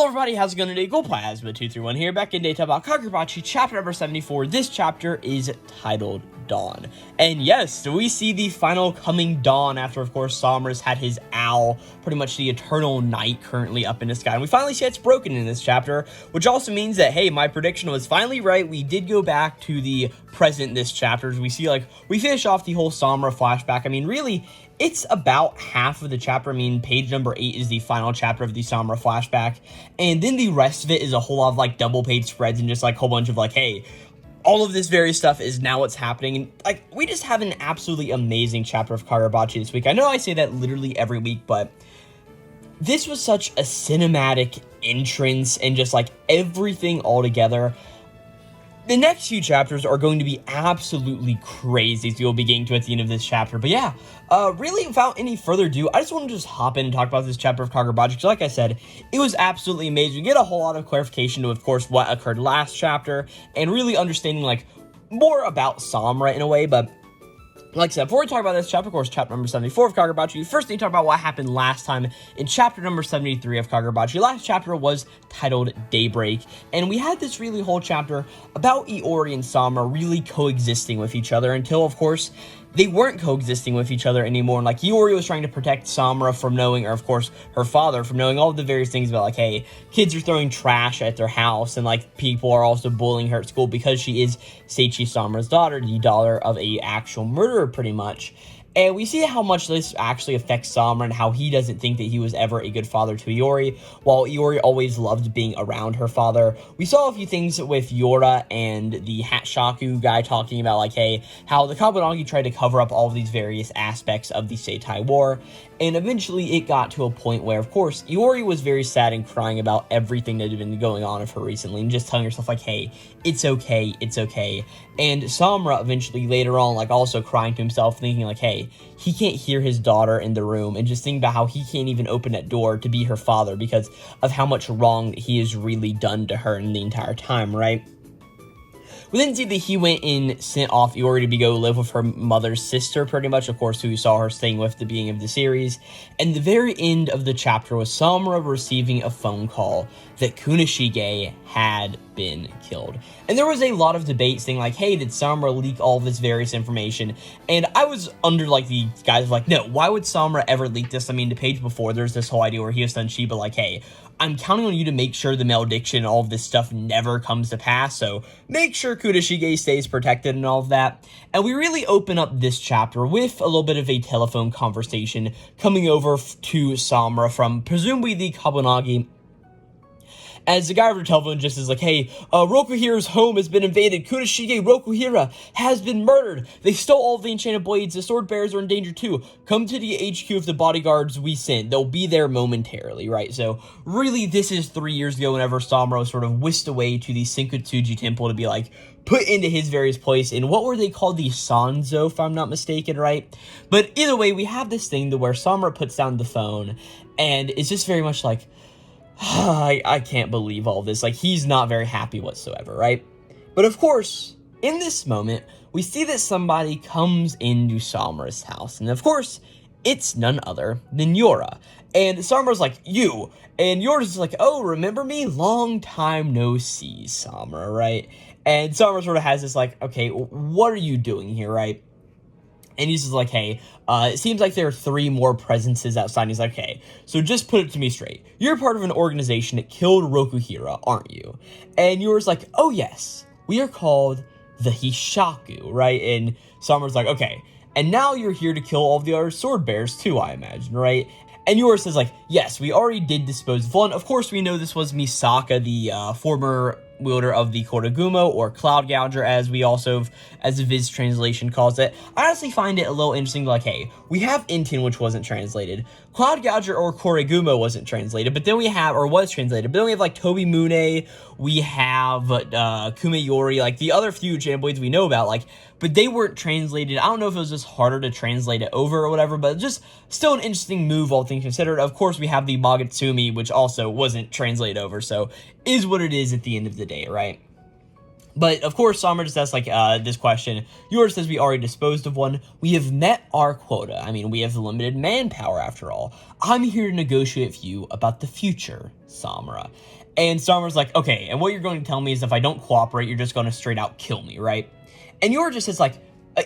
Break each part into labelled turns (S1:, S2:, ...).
S1: everybody, how's it going today? Glowplasma231 here, back in data about Kagurabachi, chapter number 74. This chapter is titled Dawn. And yes, we see the final coming dawn after, of course, Samura's had his owl, pretty much the eternal night currently up in the sky. And we finally see it's broken in this chapter, which also means that, hey, my prediction was finally right. We did go back to the present this chapter. As we see, like, we finish off the whole Samura flashback. I mean, really, it's about half of the chapter. I mean, page number 8 is the final chapter of the Samura flashback, and then the rest of it is a whole lot of, like, double-page spreads and just, like, a whole bunch of, like, hey, all of this various stuff is now what's happening. And, like, we just have an absolutely amazing chapter of Kagurabachi this week. I know I say that literally every week, but this was such a cinematic entrance and just, like, everything all together. The next few chapters are going to be absolutely crazy, as you'll be getting to at the end of this chapter. But yeah, really, without any further ado, I just want to just hop in and talk about this chapter of Kagurabachi, because like I said, it was absolutely amazing. You get a whole lot of clarification to, of course, what occurred last chapter, and really understanding, like, more about Samura in a way. But like I said, before we talk about this chapter, of course, chapter number 74 of Kagurabachi, you first need to talk about what happened last time in chapter number 73 of Kagurabachi. Last chapter was titled Daybreak, and we had this really whole chapter about Iori and Samura really coexisting with each other until, of course, they weren't coexisting with each other anymore. And, like, Iori was trying to protect Samura from knowing, or of course her father from knowing all the various things about, like, hey, kids are throwing trash at their house, and, like, people are also bullying her at school because she is Seichi Samura's daughter, the daughter of a actual murderer, pretty much. And we see how much this actually affects Samura and how he doesn't think that he was ever a good father to Iori, while Iori always loved being around her father. We saw a few things with Yora and the Hatshaku guy talking about, like, hey, how the Kabunagi tried to cover up all of these various aspects of the Seitai War, and eventually it got to a point where, of course, Iori was very sad and crying about everything that had been going on with her recently, and just telling herself, like, hey, it's okay, it's okay. And Samura eventually later on, like, also crying to himself, thinking, like, hey, he can't hear his daughter in the room, and just thinking about how he can't even open that door to be her father because of how much wrong he has really done to her in the entire time, right? We then see that he went and sent off Iori to go live with her mother's sister, pretty much, of course, who we saw her staying with at the beginning of the series. And the very end of the chapter was Samura receiving a phone call that Kunishige had been killed. And there was a lot of debate saying, like, hey, did Samura leak all of this various information? And I was under, like, the guys like, no, why would Samura ever leak this? I mean, the page before, there's this whole idea where he was telling Shiba, like, hey, I'm counting on you to make sure the malediction and all of this stuff never comes to pass, so make sure Kunishige stays protected and all of that. And we really open up this chapter with a little bit of a telephone conversation coming over to Samura from presumably the Kabunagi, as the guy over the telephone just is like, hey, Rokuhira's home has been invaded. Kunishige Rokuhira has been murdered. They stole all of the enchanted blades. The sword bearers are in danger too. Come to the HQ of the bodyguards we sent. They'll be there momentarily, right? So really, this is 3 years ago whenever Samura was sort of whisked away to the Senkutsuji temple to be, like, put into his various place in what were they called, the Sanzo, if I'm not mistaken, right? But either way, we have this thing to where Samura puts down the phone and it's just very much like, I can't believe all this. Like, he's not very happy whatsoever, right? But of course, in this moment, we see that somebody comes into Samura's house. And of course, it's none other than Yora. And Samura's like, you. And Yora's like, oh, remember me? Long time no see, Samura, right? And Samura sort of has this, like, okay, what are you doing here, right? And he's just like, hey, it seems like there are 3 more presences outside. And he's like, okay, so just put it to me straight. You're part of an organization that killed Rokuhira, aren't you? And yours like, oh yes, we are called the Hishaku, right? And Samura's like, okay, and now you're here to kill all of the other sword bearers too, I imagine, right? And yours says, like, yes, we already did dispose of one. Of course, we know this was Misaka, the former wielder of the Kodagumo, or Cloud Gouger, as we also, as the Viz translation calls it. I honestly find it a little interesting, like, hey, we have Inten, which wasn't translated. Cloud Gouger or Kodagumo wasn't translated, but then we have, or was translated, but then we have, like, Tobi Mune, we have Kumeyori, like, the other few Jamblades we know about, like, but they weren't translated. I don't know if it was just harder to translate it over or whatever, but just still an interesting move, all things considered. Of course, we have the Magatsumi, which also wasn't translated over, so is what it is at the end of the day, right? But, of course, Samura just asks, like, this question. Iori says we already disposed of one. We have met our quota. I mean, we have limited manpower, after all. I'm here to negotiate with you about the future, Samura. And Samura's like, okay, and what you're going to tell me is if I don't cooperate, you're just going to straight out kill me, right? And Iori just says, like,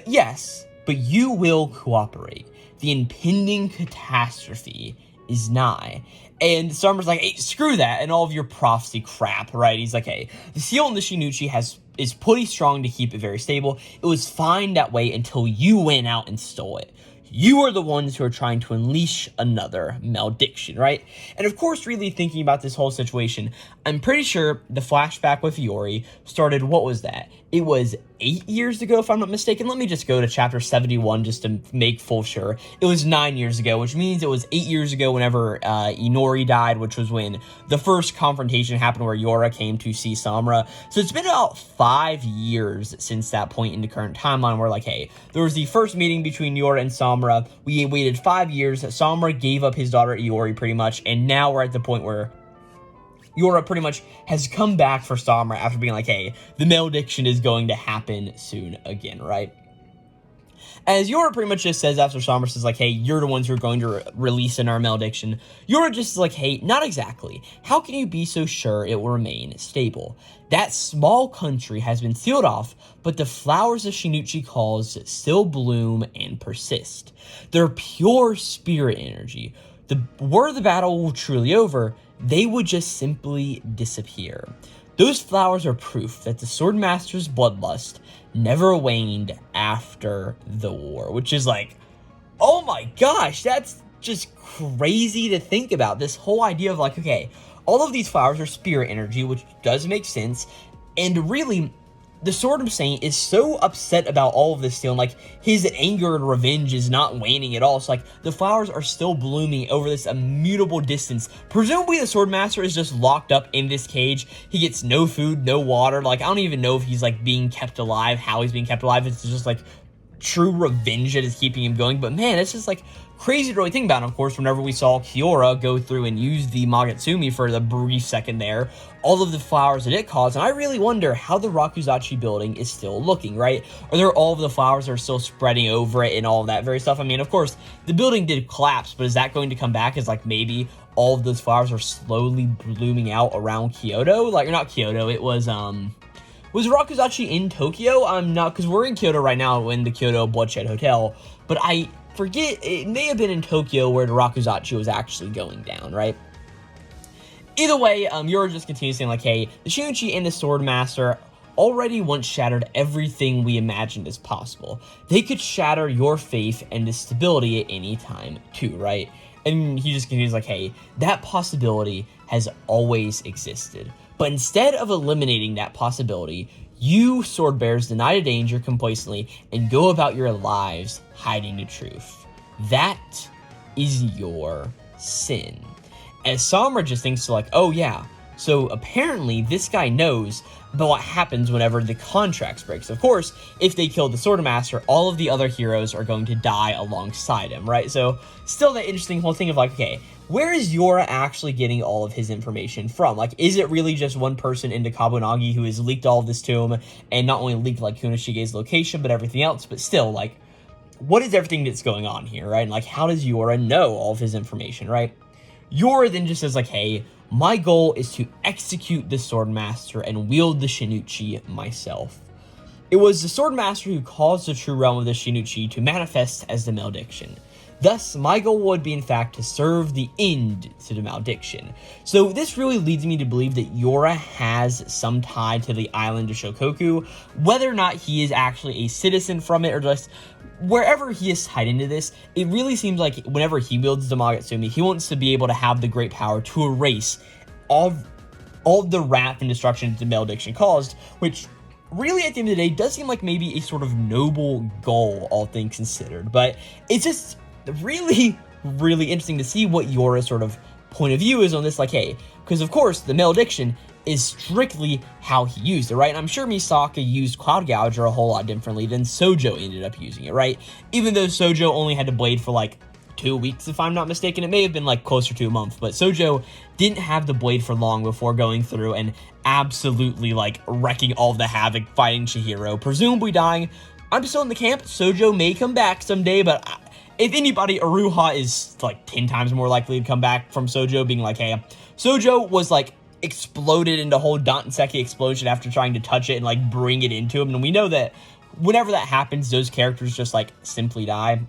S1: yes, but you will cooperate. The impending catastrophe is nigh. And Samura's like, hey, screw that and all of your prophecy crap, right? He's like, hey, the seal in the Shinichi is pretty strong to keep it very stable. It was fine that way until you went out and stole it. You are the ones who are trying to unleash another malediction, right? And of course, really thinking about this whole situation, I'm pretty sure the flashback with Iori started, what was that? It was 8 years ago, if I'm not mistaken. Let me just go to chapter 71 just to make full sure. It was 9 years ago, which means it was 8 years ago whenever Iori died, which was when the first confrontation happened where Yora came to see Samura. So it's been about 5 years since that point in the current timeline where, like, hey, there was the first meeting between Yora and Samura. We waited 5 years. Samura gave up his daughter Iori pretty much, and now we're at the point where Yora pretty much has come back for Samura after being like, hey, the malediction is going to happen soon again, right? As Yora pretty much just says after Samura says, like, hey, you're the ones who are going to release in our malediction, Yora just is like, hey, not exactly. How can you be so sure it will remain stable? That small country has been sealed off, but the flowers of Shinichi calls still bloom and persist. They're pure spirit energy. Were the battle truly over, they would just simply disappear. Those flowers are proof that the Swordmaster's bloodlust never waned after the war, which is like, oh my gosh, that's just crazy to think about. This whole idea of like, okay, all of these flowers are spirit energy, which does make sense, and really, the Sword Saint is so upset about all of this still, and like his anger and revenge is not waning at all. So like the flowers are still blooming over this immutable distance. Presumably the Swordmaster is just locked up in this cage. He gets no food, no water. Like I don't even know if he's like being kept alive, how he's being kept alive. It's just like true revenge that is keeping him going. But man, it's just like crazy to really think about. And of course, whenever we saw Kiora go through and use the Magatsumi for the brief second there, all of the flowers that it caused, and I really wonder how the Rakuzachi building is still looking, right? Are there all of the flowers that are still spreading over it and all of that very stuff? I mean, of course, the building did collapse, but is that going to come back as like maybe all of those flowers are slowly blooming out around Kyoto? Like, or not Kyoto, it was Rakuzachi in Tokyo? I'm not, because we're in Kyoto right now in the Kyoto Bloodshed Hotel, but I forget, it may have been in Tokyo where the Rakuzachi was actually going down, right? Either way, Yora just continues saying like, hey, the Shinichi and the Swordmaster already once shattered everything we imagined as possible. They could shatter your faith and the stability at any time too, right? And he just continues like, hey, that possibility has always existed. But instead of eliminating that possibility, you sword bearers deny the danger complacently and go about your lives hiding the truth. That is your sin. As Samura just thinks like, oh yeah, so apparently this guy knows about what happens whenever the contracts breaks. Of course, if they kill the Swordmaster, all of the other heroes are going to die alongside him, right? So still that interesting whole thing of like, okay, where is Yora actually getting all of his information from? Like, is it really just one person in the Kabunagi who has leaked all of this to him, and not only leaked like Kunoshige's location, but everything else, but still, like, what is everything that's going on here, right? And like, how does Yora know all of his information, right? Yora then just says like, hey, my goal is to execute the Swordmaster and wield the Shinichi myself. It was the Swordmaster who caused the true realm of the Shinichi to manifest as the malediction. Thus, my goal would be in fact to serve the end to the malediction. So this really leads me to believe that Yora has some tie to the island of Shokoku, whether or not he is actually a citizen from it or just wherever he is tied into this. It really seems like whenever he wields the Magatsumi, he wants to be able to have the great power to erase all the wrath and destruction that the malediction caused, which really at the end of the day does seem like maybe a sort of noble goal, all things considered. But it's just really, really interesting to see what Yora's sort of point of view is on this, like, hey, because of course the malediction is strictly how he used it, right? And I'm sure Misaka used Cloud Gouger a whole lot differently than Sojo ended up using it, right? Even though Sojo only had the blade for like 2 weeks, if I'm not mistaken. It may have been like closer to a month, but Sojo didn't have the blade for long before going through and absolutely like wrecking all the havoc, fighting Chihiro, presumably dying. I'm still in the camp. Sojo may come back someday, but if anybody, Iruha is like 10 times more likely to come back from Sojo, being like, hey, Sojo was like exploded into a whole Dantenseki explosion after trying to touch it and like bring it into him. And we know that whenever that happens, those characters just like simply die.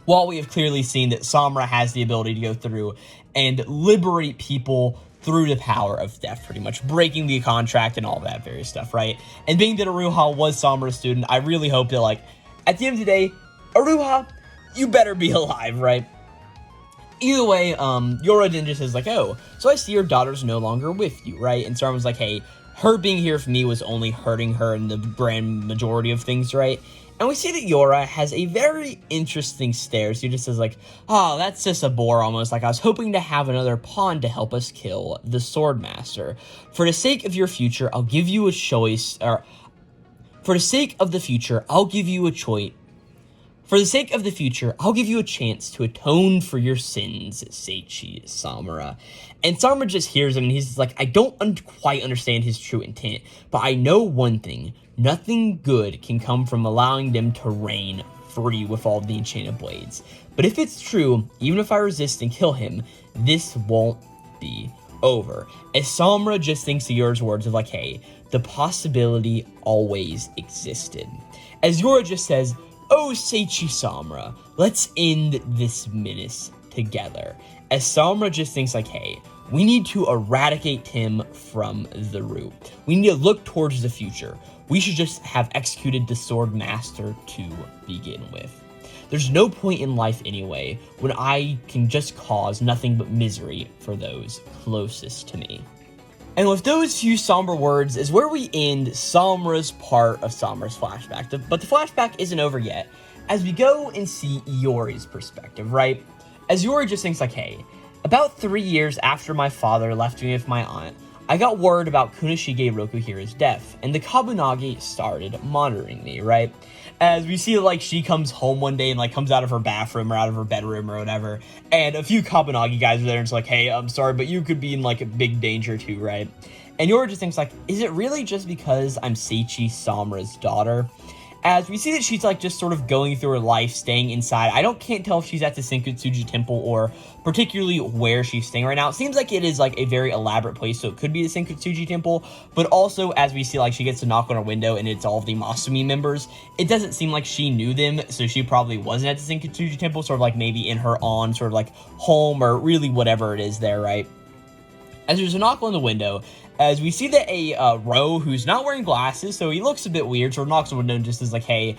S1: While we have clearly seen that Samura has the ability to go through and liberate people through the power of death, pretty much breaking the contract and all that various stuff, right? And being that Iruha was Samura's student, I really hope that, like, at the end of the day, Iruha, you better be alive, right? Either way, Yoro then just says, like, oh, so I see your daughter's no longer with you, right? And Samura's like, hey, her being here for me was only hurting her in the grand majority of things, right? And we see that Yora has a very interesting stare. She just says, like, oh, that's just a bore almost. Like, I was hoping to have another pawn to help us kill the Swordmaster. For the sake of your future, I'll give you a choice. Or, for the sake of the future, I'll give you a choice. For the sake of the future, I'll give you a chance to atone for your sins, Seichi Samura. And Samura just hears him, and he's like, I don't quite understand his true intent, but I know one thing. Nothing good can come from allowing them to reign free with all the enchanted blades. But if it's true, even if I resist and kill him, this won't be over. As Samura just thinks of Yora's words of like, hey, the possibility always existed. As Yora just says, oh, Seichi Samura, let's end this menace together. As Samura just thinks like, hey, we need to eradicate him from the root. We need to look towards the future. We should just have executed the Sword Master to begin with. There's no point in life anyway when I can just cause nothing but misery for those closest to me. And with those few somber words is where we end Samura's part of Samura's flashback. But the flashback isn't over yet, as we go and see Iori's perspective, right? As Iori just thinks like, hey, about 3 years after my father left me with my aunt, I got word about Kunishige Rokuhira's death, and the Kabunagi started monitoring me, right? As we see, like, she comes home one day and, like, comes out of her bathroom or out of her bedroom or whatever, and a few Kabunagi guys are there, and it's like, hey, I'm sorry, but you could be in, like, big danger too, right? And Yori just thinks, like, is it really just because I'm Seichi Samura's daughter? As we see that she's, like, just sort of going through her life, staying inside. Can't tell if she's at the Senkutsuji Temple or particularly where she's staying right now. It seems like it is, like, a very elaborate place, so it could be the Senkutsuji Temple. But also, as we see, like, she gets to knock on her window and it's all of the Masumi members, it doesn't seem like she knew them, so she probably wasn't at the Senkutsuji Temple, sort of, like, maybe in her own sort of, like, home or really whatever it is there, right? As there's a knock on the window, as we see that a Ro who's not wearing glasses, so he looks a bit weird, so knocks on the window and just is like, hey,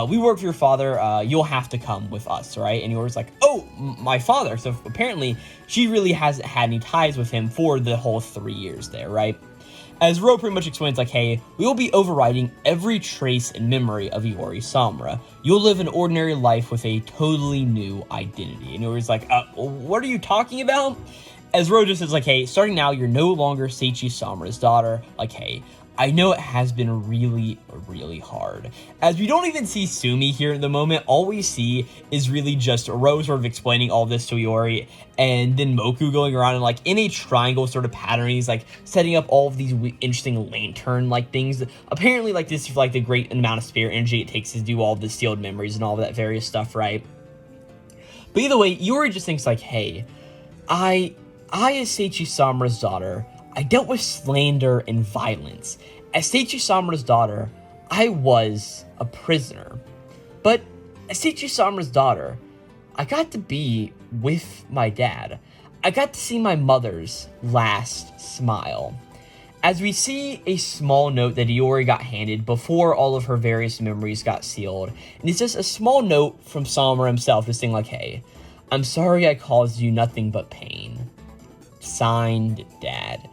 S1: we work for your father, you'll have to come with us, right? And Yor's like, oh, my father. So apparently she really hasn't had any ties with him for the whole 3 years there, right? As Ro pretty much explains, like, hey, we will be overriding every trace and memory of Iori Samura. You'll live an ordinary life with a totally new identity. And Iori's like, what are you talking about? As Ro just says, like, hey, starting now, you're no longer Seichi Samura's daughter. Like, hey, I know it has been really, really hard. As we don't even see Sumi here in the moment, all we see is really just Ro sort of explaining all this to Iori, and then Moku going around and, like, in a triangle sort of pattern, he's, like, setting up all of these interesting lantern-like things. Apparently, like, this is, like, the great amount of spirit energy it takes to do all the sealed memories and all that various stuff, right? But either way, Iori just thinks, like, hey, I as Seichi Samura's daughter, I dealt with slander and violence. As Seichi Samura's daughter, I was a prisoner. But as Seichi Samura's daughter, I got to be with my dad. I got to see my mother's last smile. As we see a small note that Iori got handed before all of her various memories got sealed, and it's just a small note from Samura himself, just saying like, hey, I'm sorry I caused you nothing but pain. Signed, Dad.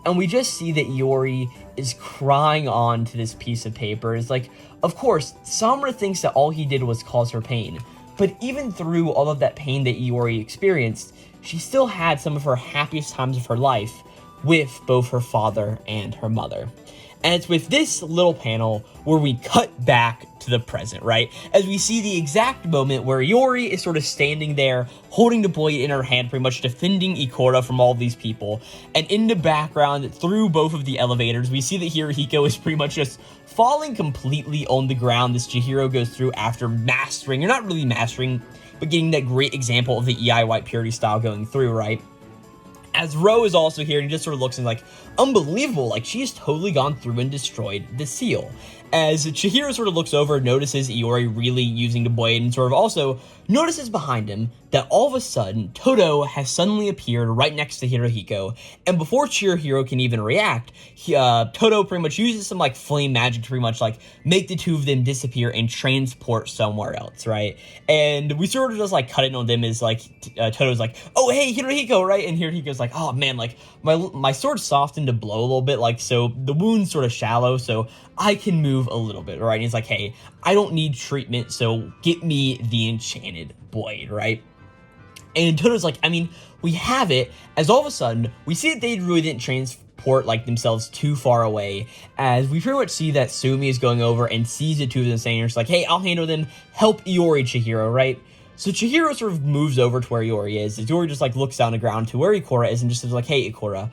S1: And we just see that Iori is crying on to this piece of paper. It's like, of course, Samura thinks that all he did was cause her pain. But even through all of that pain that Iori experienced, she still had some of her happiest times of her life with both her father and her mother. And it's with this little panel where we cut back to the present, right? As we see the exact moment where Iori is sort of standing there, holding the blade in her hand, pretty much defending Ikora from all these people. And in the background, through both of the elevators, we see that Hirohiko is pretty much just falling completely on the ground as Chihiro goes through after mastering, or not really mastering, but getting that great example of the EI White Purity style going through, right? As Ro is also here, and he just sort of looks and like, unbelievable, like she's totally gone through and destroyed the seal. As Chihiro sort of looks over, notices Iori really using the blade, and sort of also notices behind him that all of a sudden, Toto has suddenly appeared right next to Hirohiko, and before Chihiro can even react, Toto pretty much uses some like flame magic to pretty much like make the two of them disappear and transport somewhere else, right? And we sort of just like cut it on them as like, Toto's like, oh hey, Hirohiko, right? And Hirohiko's like, oh man, like my sword's softened to blow a little bit, like so the wound's sort of shallow, so I can move a little bit, right? And he's like, hey, I don't need treatment, so get me the enchanted blade, right? And Toto's like, I mean, we have it, as all of a sudden, we see that they really didn't transport, like, themselves too far away, as we pretty much see that Sumi is going over and sees the two of them saying, it's like, hey, I'll handle them, help Iori Chihiro, right? So Chihiro sort of moves over to where Iori is, as Iori just, like, looks down the ground to where Ikora is, and just says, like, hey, Ikora,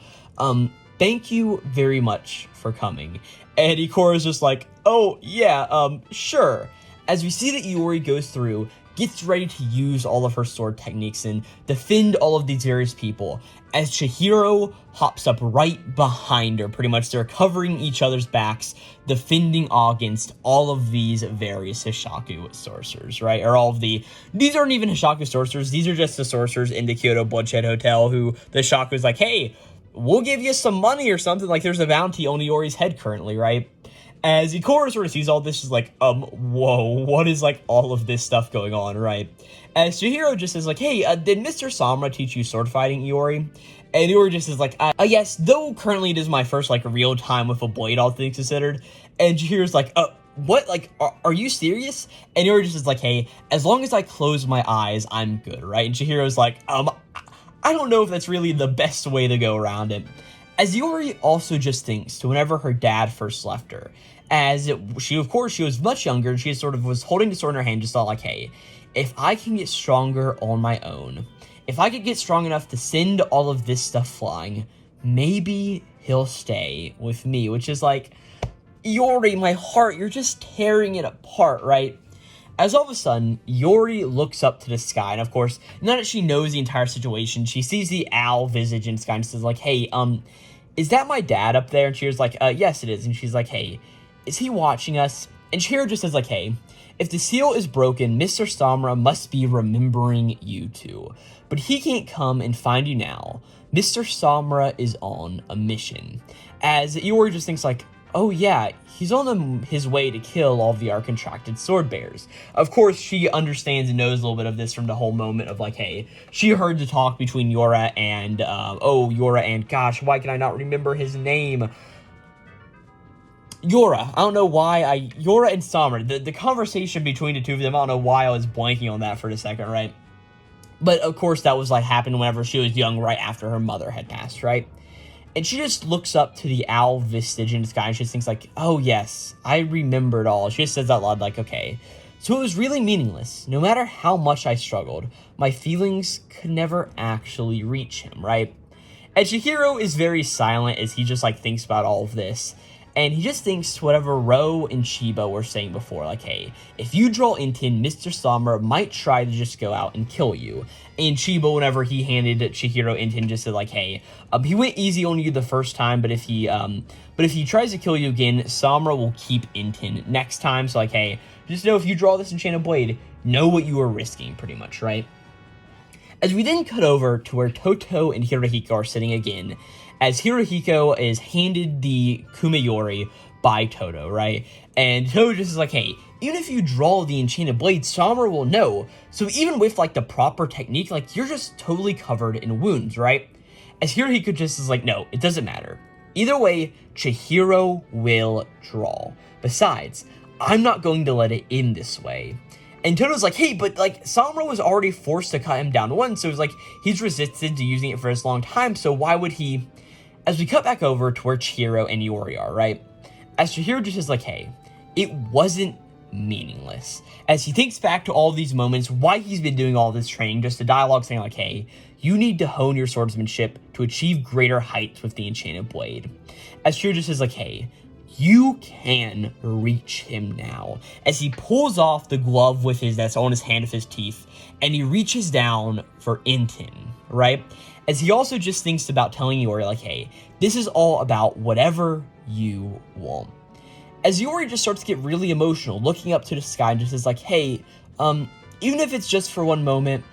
S1: thank you very much for coming. And Ikora's just like, oh, yeah, sure. As we see that Iori goes through, gets ready to use all of her sword techniques and defend all of these various people, as Chihiro hops up right behind her. Pretty much they're covering each other's backs, defending against all of these various Hishaku sorcerers, right? Or all of these aren't even Hishaku sorcerers, these are just the sorcerers in the Kyoto Bloodshed Hotel who the Hishaku's like, hey, we'll give you some money or something, like there's a bounty on Iori's head currently, right? As Ikora sort of sees all this, is like, whoa, what is, like, all of this stuff going on, right? As Chihiro just says, like, hey, did Mr. Samura teach you sword fighting, Iori? And Iori just is like, yes, though currently it is my first, like, real time with a blade, all things considered. And Chihiro's like, what, like, are you serious? And Iori just is like, hey, as long as I close my eyes, I'm good, right? And Chihiro's like, I don't know if that's really the best way to go around it. As Iori also just thinks to whenever her dad first left her, as she was much younger, and she sort of was holding the sword in her hand, just thought like, hey, if I can get stronger on my own, if I could get strong enough to send all of this stuff flying, maybe he'll stay with me, which is like, Iori, my heart, you're just tearing it apart, right? As all of a sudden, Iori looks up to the sky, and of course, now that she knows the entire situation, she sees the owl visage in the sky and says like, hey, is that my dad up there? And Chihiro's like, yes it is. And she's like, hey, is he watching us? And Chihiro just says like, hey, if the seal is broken, Mr. Samura must be remembering you two. But he can't come and find you now. Mr. Samura is on a mission. As Iori just thinks like, oh yeah, he's on his way to kill all the uncontracted sword bearers. Of course, she understands and knows a little bit of this from the whole moment of like, hey, she heard the talk between Yora and, gosh, why can I not remember his name? Yora. I don't know why Yora and Samura, the conversation between the two of them, I don't know why I was blanking on that for a second, right? But of course, that was like happened whenever she was young, right after her mother had passed, right? And she just looks up to the owl vestige in the sky and she just thinks like, oh yes, I remembered all. She just says out loud like, okay, so it was really meaningless. No matter how much I struggled, my feelings could never actually reach him, right? And Chihiro is very silent as he just like thinks about all of this. And he just thinks whatever Ro and Chiba were saying before, like, hey, if you draw Inten, Mr. Samura might try to just go out and kill you. And Chiba, whenever he handed Chihiro Inten, just said like, hey, he went easy on you the first time, but if he tries to kill you again, Samura will keep Inten next time. So like, hey, just know if you draw this enchanted blade, know what you are risking, pretty much, right? As we then cut over to where Toto and Hirohiko are sitting again, as Hirohiko is handed the Kumayori by Toto, right? And Toto just is like, hey, even if you draw the enchanted blade, Samura will know. So even with, like, the proper technique, like, you're just totally covered in wounds, right? As Hirohiko just is like, no, it doesn't matter. Either way, Chihiro will draw. Besides, I'm not going to let it end this way. And Toto's like, hey, but, like, Samura was already forced to cut him down to one, so it's like, he's resisted to using it for this long time, so why would he... As we cut back over to where Chihiro and Iori are, right? as Chihiro just is like, hey, it wasn't meaningless. As he thinks back to all these moments, why he's been doing all this training, just a dialogue saying like, hey, you need to hone your swordsmanship to achieve greater heights with the Enchanted Blade. As Chihiro just is like, hey, you can reach him now. As he pulls off the glove with that's on his hand of his teeth, and he reaches down for Inten, right? As he also just thinks about telling Iori like, hey, this is all about whatever you want. As Iori just starts to get really emotional, looking up to the sky and just is like, hey, even if it's just for one moment,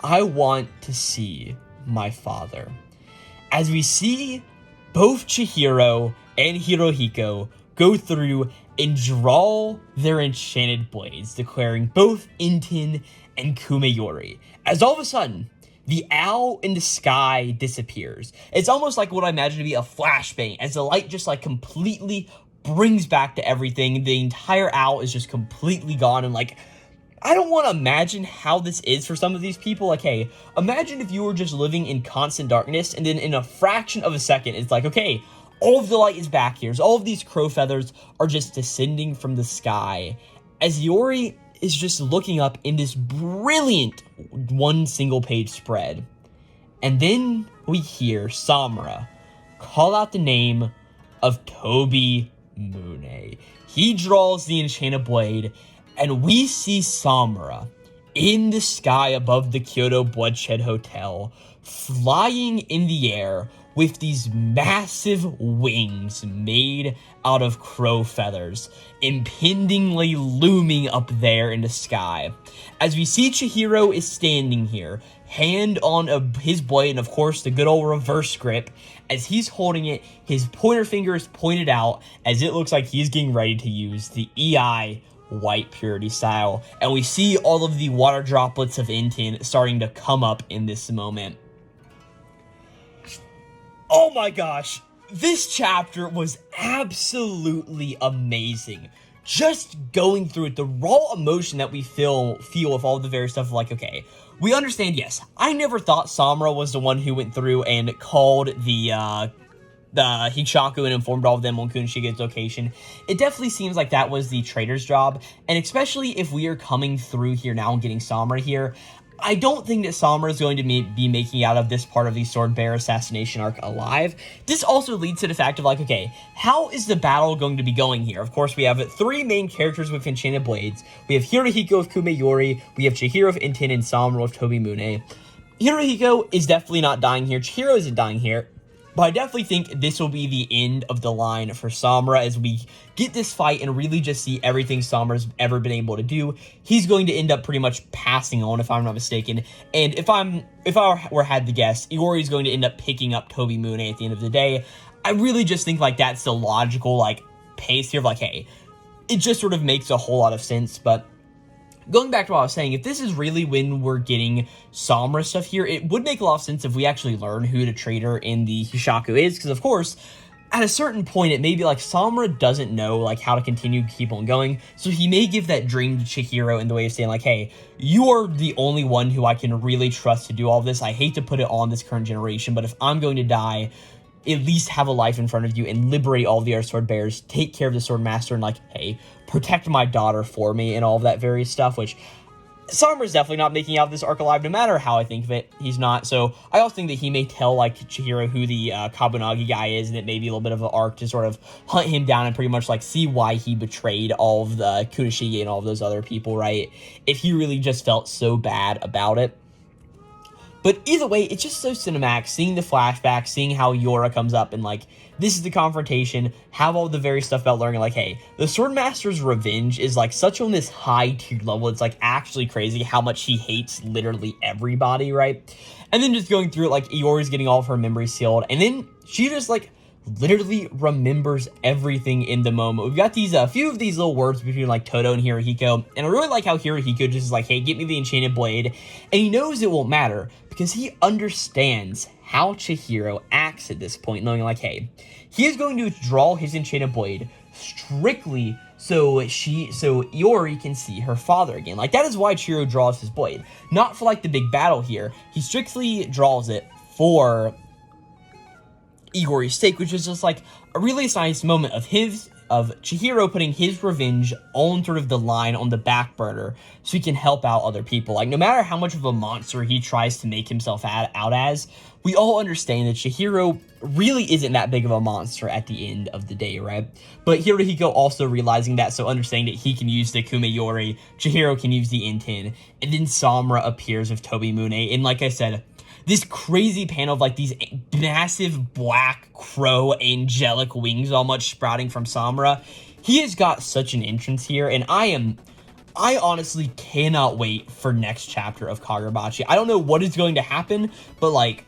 S1: I want to see my father. As we see both Chihiro and Hirohiko go through and draw their enchanted blades, declaring both Inten and Kumeiyori. As all of a sudden, the owl in the sky disappears. It's almost like what I imagine to be a flashbang, as the light just like completely brings back to everything. The entire owl is just completely gone, and like, I don't want to imagine how this is for some of these people. Like, hey, imagine if you were just living in constant darkness, and then in a fraction of a second, it's like, okay, all of the light is back here. So all of these crow feathers are just descending from the sky, as Iori is just looking up in this brilliant one single page spread. And then we hear Samura call out the name of Toby Mune. He draws the Enchanted Blade, and we see Samura in the sky above the Kyoto Bloodshed Hotel, flying in the air with these massive wings made out of crow feathers, impendingly looming up there in the sky. As we see Chihiro is standing here, hand on his blade, and of course the good old reverse grip. As he's holding it, his pointer finger is pointed out, as it looks like he's getting ready to use the EI White Purity style. And we see all of the water droplets of Inten starting to come up in this moment. Oh my gosh, this chapter was absolutely amazing. Just going through it, the raw emotion that we feel with all the various stuff, like, okay, we understand, yes, I never thought Samura was the one who went through and called the Hishaku and informed all of them on Kunoshige's location. It definitely seems like that was the trader's job, and especially if we are coming through here now and getting Samura here, I don't think that Samura is going to be making out of this part of the Sword Bear assassination arc alive. This also leads to the fact of like, okay, how is the battle going to be going here? Of course, we have three main characters with Enchanted Blades. We have Hirohiko of Kumeiyori, we have Chihiro of Inten, and Samura of Toby Mune. Hirohiko is definitely not dying here. Chihiro isn't dying here. But I definitely think this will be the end of the line for Samura as we get this fight and really just see everything Samura's ever been able to do. He's going to end up pretty much passing on, if I'm not mistaken. And if I were had to guess, Iori's going to end up picking up Toby Mune at the end of the day. I really just think like that's the logical like pace here of like, hey, it just sort of makes a whole lot of sense. But going back to what I was saying, if this is really when we're getting Samura stuff here, it would make a lot of sense if we actually learn who the traitor in the Hishaku is, because of course, at a certain point, it may be like Samura doesn't know like how to continue to keep on going, so he may give that dream to Chihiro in the way of saying like, hey, you are the only one who I can really trust to do all this. I hate to put it on this current generation, but if I'm going to die, at least have a life in front of you and liberate all the other sword bearers, take care of the sword master, and like, hey, protect my daughter for me and all of that various stuff, which Samura's definitely not making out of this arc alive, no matter how I think of it. He's not. So I also think that he may tell like Chihiro who the Kabunagi guy is, and it may be a little bit of an arc to sort of hunt him down and pretty much like see why he betrayed all of the Kunoshige and all of those other people, right? If he really just felt so bad about it. But either way, it's just so cinematic, seeing the flashback, seeing how Yora comes up and, like, this is the confrontation, have all the various stuff about learning, like, hey, the Swordmaster's revenge is, like, such on this high-tier level, it's, like, actually crazy how much he hates literally everybody, right? And then just going through it, like, Iori's getting all of her memories sealed, and then she just, like, literally remembers everything in the moment. We've got these, a few of these little words between, like, Todo and Hirohiko, and I really like how Hirohiko just is like, hey, get me the Enchanted Blade, and he knows it won't matter, because he understands how Chihiro acts at this point, knowing, like, hey, he is going to draw his Enchanted Blade strictly so Iori can see her father again. Like, that is why Chihiro draws his blade. Not for, like, the big battle here. He strictly draws it for Iori's sake, which is just like a really nice moment of of Chihiro putting his revenge on sort of the line on the back burner so he can help out other people. Like, no matter how much of a monster he tries to make himself out as, we all understand that Chihiro really isn't that big of a monster at the end of the day, right? But Hirohiko also realizing that, so understanding that he can use the Kume-Iori, Chihiro can use the N10, and then Samura appears with Tobimune, and like I said, this crazy panel of like these massive black crow angelic wings all much sprouting from Samura. He has got such an entrance here, and I honestly cannot wait for next chapter of Kagurabachi. I don't know what is going to happen, but like,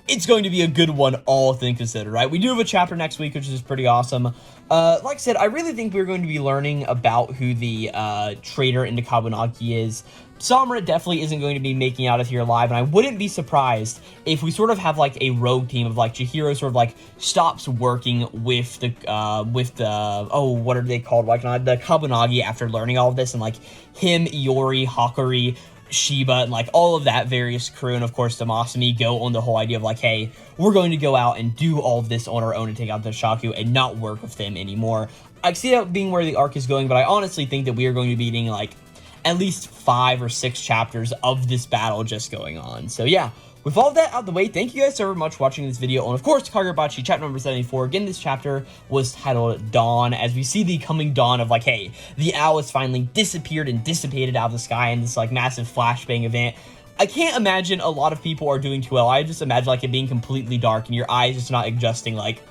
S1: it's going to be a good one, all things considered, right? We do have a chapter next week, which is pretty awesome. Like I said, I really think we're going to be learning about who the traitor into Kabunagi is. Samura definitely isn't going to be making out of here alive, and I wouldn't be surprised if we sort of have like a rogue team of like Chihiro sort of like stops working with the oh, what are they called? Like the Kabunagi after learning all of this, and like him, Iori, Hakari, Shiba, and like all of that various crew, and of course the Masumi go on the whole idea of like, hey, we're going to go out and do all of this on our own and take out the Shaku and not work with them anymore. I see that being where the arc is going, but I honestly think that we are going to be getting like at least 5 or 6 chapters of this battle just going on. So yeah, with all of that out of the way, thank you guys so much for watching this video. And of course, Kagurabachi chapter number 74. Again, this chapter was titled Dawn, as we see the coming dawn of like, hey, the owl has finally disappeared and dissipated out of the sky in this like massive flashbang event. I can't imagine a lot of people are doing too well. I just imagine like it being completely dark and your eyes just not adjusting. Like,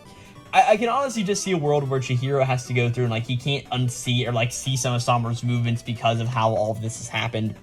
S1: I can honestly just see a world where Chihiro has to go through and like he can't unsee or like see some of Samura's movements because of how all of this has happened.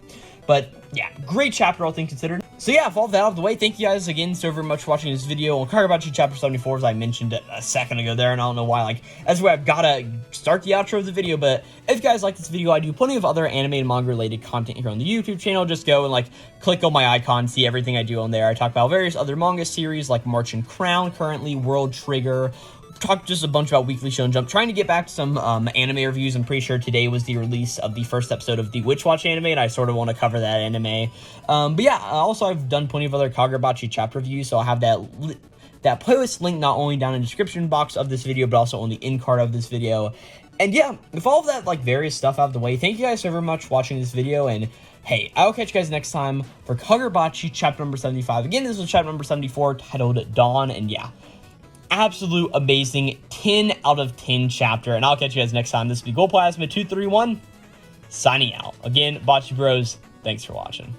S1: But yeah, great chapter, all things considered. So yeah, with all of that out of the way, thank you guys again so very much for watching this video on Kagurabachi chapter 74, as I mentioned a second ago there, and I don't know why, like, that's where I've got to start the outro of the video. But if you guys like this video, I do plenty of other anime and manga related content here on the YouTube channel. Just go and like click on my icon, see everything I do on there. I talk about various other manga series like March and Crown currently, World Trigger, talk just a bunch about Weekly Shonen Jump, trying to get back to some anime reviews. I'm pretty sure today was the release of the first episode of the Witch Watch anime, and I sort of want to cover that anime. But yeah, also I've done plenty of other Kagurabachi chapter reviews, so I'll have that playlist link not only down in the description box of this video, but also on the end card of this video. And yeah, with all of that like various stuff out of the way, thank you guys so very much for watching this video, and hey, I will catch you guys next time for Kagurabachi chapter number 75. Again, this is chapter number 74 titled Dawn, and yeah, absolute amazing 10 out of 10 chapter, and I'll catch you guys next time. This will be Glowplasma 231 signing out. Again, Bocce Bros, thanks for watching.